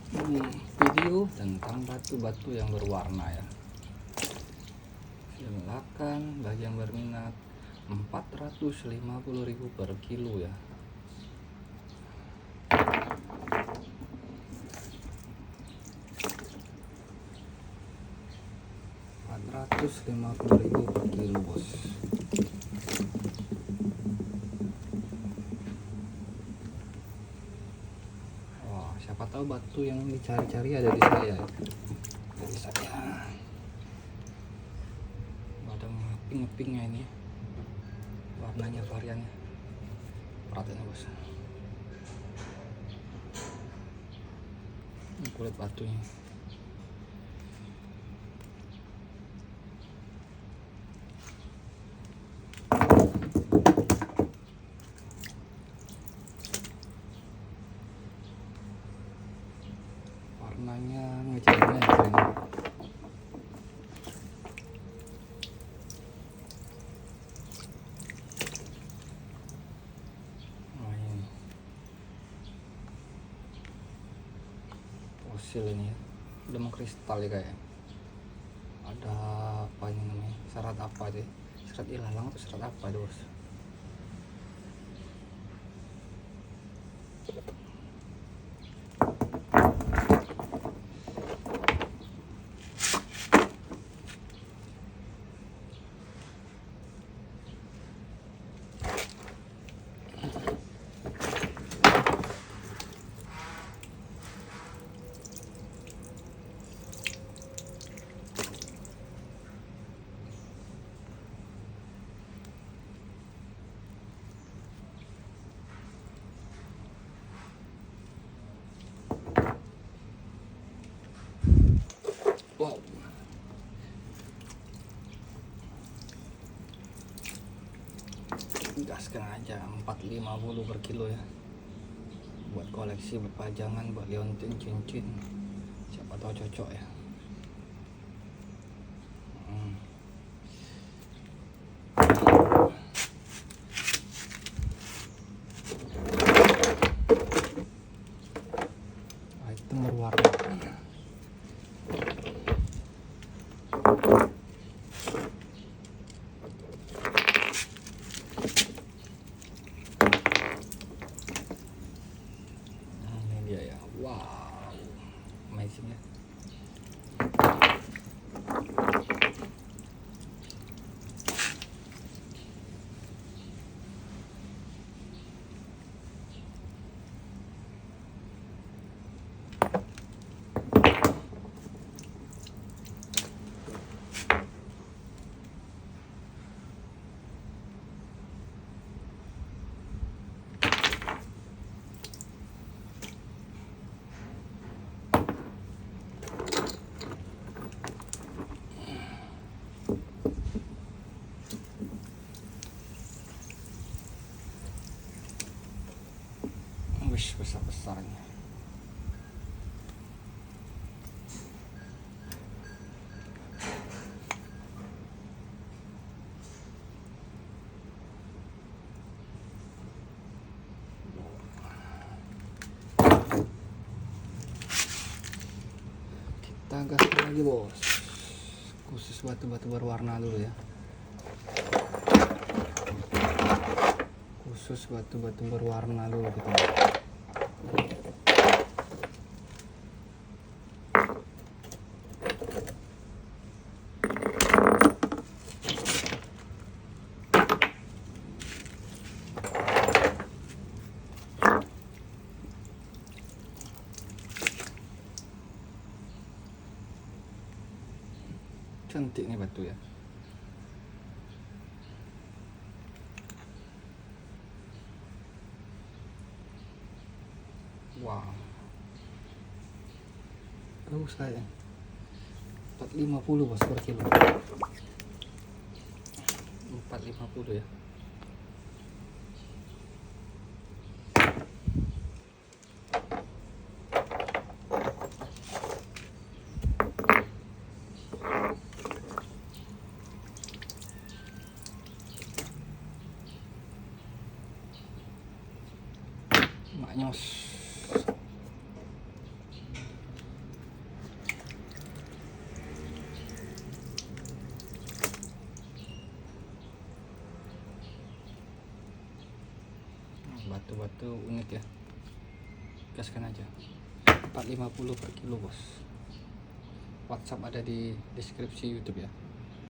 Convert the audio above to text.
video tentang batu-batu yang berwarna ya. Silakan bagi yang berminat, 450.000 per kilo ya. Rp450.000 per kilo bos. Wah, siapa tahu batu yang dicari-cari ada di saya ya. Jadi saya ada ngeping-ngepingnya ini, warnanya variannya, perhatian bos. Ini kulit batunya. Warnanya ngecilnya keren. Nah ini fosil ini ya, udah mengkristal ya kayak. Ada apa ini namanya? Serat apa deh? Serat ilalang atau serat apa deh bos? Wow, gaskan aja 450 per kilo ya, buat koleksi, buat pajangan, buat liontin, cincin, siapa tahu cocok ya. Item berwarna. Ini dia ya, wow, amazing ya. Wish besar-besarnya. Kita gas lagi bos, khusus batu-batu berwarna dulu ya, khusus batu-batu berwarna dulu kita. Cantik nih batu ya. Wow, bagus kayak 450 bos per kilo. 450 ya. Maknyos. batu-batu unik ya, gaskan aja. 450 per kilo bos. WhatsApp ada di deskripsi YouTube ya.